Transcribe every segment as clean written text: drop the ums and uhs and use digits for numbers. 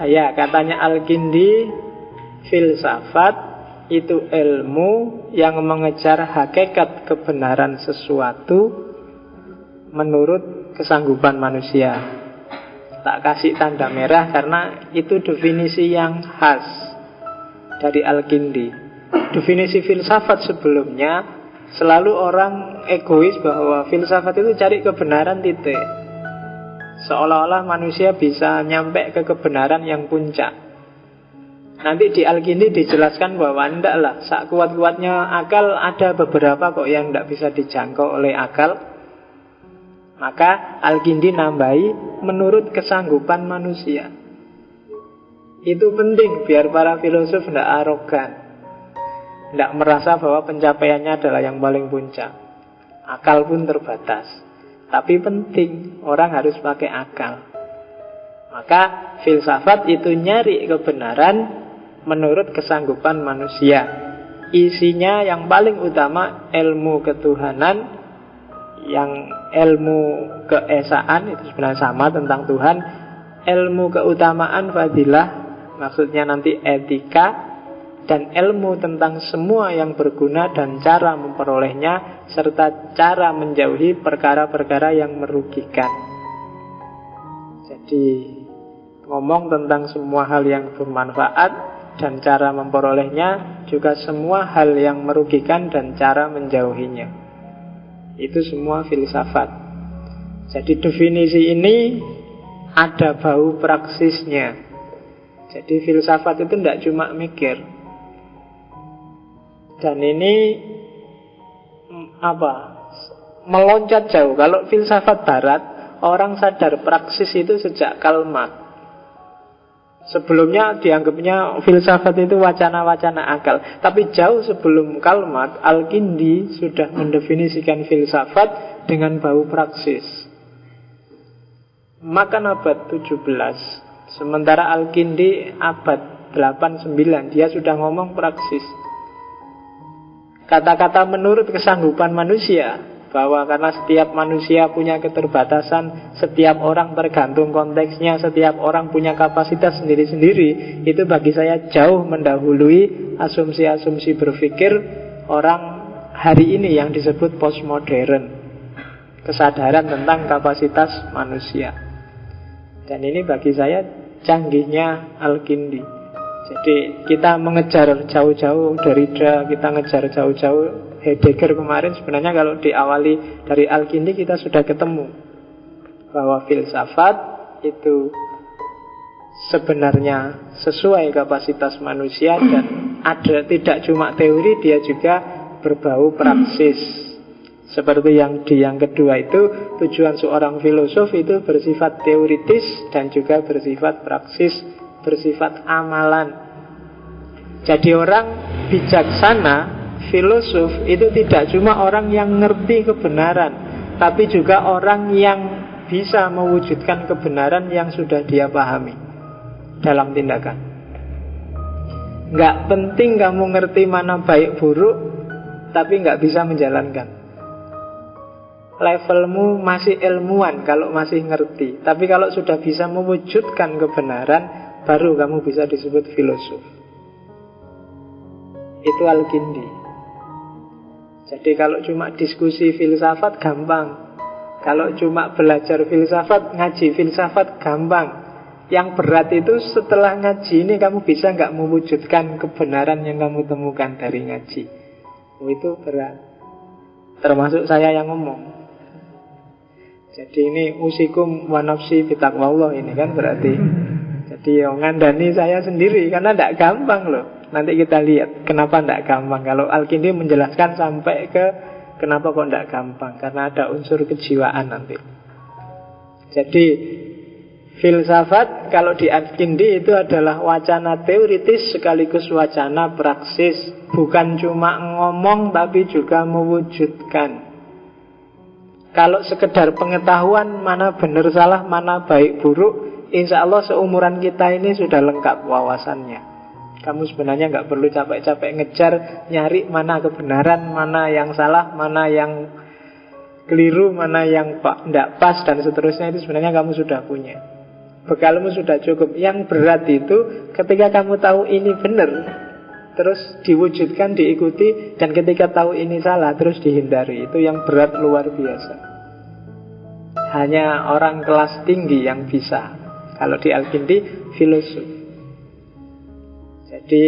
Ya, katanya Al-Kindi, filsafat itu ilmu yang mengejar hakikat kebenaran sesuatu menurut kesanggupan manusia. Tak kasih tanda merah karena itu definisi yang khas dari Al-Kindi. Definisi filsafat sebelumnya selalu orang egois bahwa filsafat itu cari kebenaran titik. Seolah-olah manusia bisa nyampe ke kebenaran yang puncak. Nanti di Al-Kindi dijelaskan bahwa enggak lah, sak kuat-kuatnya akal ada beberapa kok yang enggak bisa dijangkau oleh akal. Maka Al-Kindi nambahi menurut kesanggupan manusia. Itu penting biar para filosof enggak arogan, enggak merasa bahwa pencapaiannya adalah yang paling puncak. Akal pun terbatas. Tapi penting, orang harus pakai akal. Maka filsafat itu nyari kebenaran menurut kesanggupan manusia. Isinya yang paling utama ilmu ketuhanan, yang ilmu keesaan itu sebenarnya sama tentang Tuhan. Ilmu keutamaan fadilah, maksudnya nanti etika. Dan ilmu tentang semua yang berguna dan cara memperolehnya, serta cara menjauhi perkara-perkara yang merugikan. Jadi ngomong tentang semua hal yang bermanfaat dan cara memperolehnya, juga semua hal yang merugikan dan cara menjauhinya. Itu semua filsafat. Jadi definisi ini ada bau praksisnya. Jadi filsafat itu tidak cuma mikir. Dan ini meloncat jauh. Kalau filsafat barat, orang sadar praksis itu sejak Karl Marx. Sebelumnya dianggapnya filsafat itu wacana-wacana akal. Tapi jauh sebelum Karl Marx, Al-Kindi sudah mendefinisikan filsafat dengan bau praksis. Makan abad 17. Sementara Al-Kindi abad 89, dia sudah ngomong praksis. Kata-kata menurut kesanggupan manusia, bahwa karena setiap manusia punya keterbatasan, setiap orang tergantung konteksnya, setiap orang punya kapasitas sendiri-sendiri, itu bagi saya jauh mendahului asumsi-asumsi berpikir orang hari ini yang disebut postmodern. Kesadaran tentang kapasitas manusia. Dan ini bagi saya canggihnya Al-Kindi. Jadi kita mengejar jauh-jauh Derrida, kita ngejar jauh-jauh Heidegger kemarin. Sebenarnya kalau diawali dari Al-Kindi kita sudah ketemu bahwa filsafat itu sebenarnya sesuai kapasitas manusia dan ada tidak cuma teori, dia juga berbau praksis. Seperti yang kedua itu, tujuan seorang filosof itu bersifat teoritis dan juga bersifat praksis, bersifat amalan. Jadi orang bijaksana, filosof itu tidak cuma orang yang ngerti kebenaran, tapi juga orang yang bisa mewujudkan kebenaran yang sudah dia pahami dalam tindakan. Nggak penting kamu ngerti mana baik buruk, tapi nggak bisa menjalankan. Levelmu masih ilmuwan kalau masih ngerti, tapi kalau sudah bisa mewujudkan kebenaran, baru kamu bisa disebut filosof. Itu Al-Kindi. Jadi kalau cuma diskusi filsafat gampang, kalau cuma belajar filsafat, ngaji filsafat gampang. Yang berat itu setelah ngaji ini kamu bisa nggak mewujudkan kebenaran yang kamu temukan dari ngaji. Itu berat. Termasuk saya yang ngomong. Jadi ini usikum wa nafsi bitaqwallah ini kan berarti. Jadi yang ngandani saya sendiri karena tidak gampang loh. Nanti kita lihat kenapa tidak gampang. Kalau Al-Kindi menjelaskan sampai ke kenapa kok tidak gampang, karena ada unsur kejiwaan nanti. Jadi filsafat kalau di Al-Kindi itu adalah wacana teoritis sekaligus wacana praksis. Bukan cuma ngomong tapi juga mewujudkan. Kalau sekedar pengetahuan mana benar salah, mana baik buruk, insya Allah seumuran kita ini sudah lengkap wawasannya. Kamu sebenarnya nggak perlu capek-capek ngejar nyari mana kebenaran, mana yang salah, mana yang keliru, mana yang tidak pas dan seterusnya. Itu sebenarnya kamu sudah punya. bekalmu sudah cukup. Yang berat itu ketika kamu tahu ini benar, terus diwujudkan, diikuti, dan ketika tahu ini salah, terus dihindari. Itu yang berat luar biasa. Hanya orang kelas tinggi yang bisa. Kalau di Al-Kindi, filosof. Jadi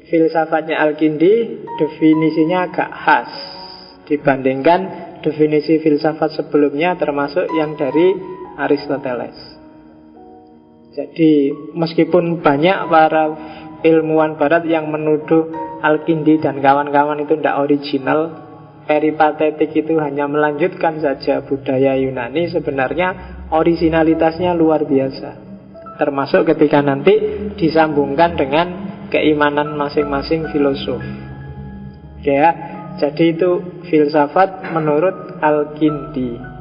filsafatnya Al-Kindi definisinya agak khas dibandingkan definisi filsafat sebelumnya, termasuk yang dari Aristoteles. Jadi meskipun banyak para ilmuwan barat yang menuduh Al-Kindi dan kawan-kawan itu tidak original, peripatetik itu hanya melanjutkan saja budaya Yunani, sebenarnya originalitasnya luar biasa. Termasuk ketika nanti disambungkan dengan keimanan masing-masing filosof. Ya, jadi itu filsafat menurut Al-Kindi.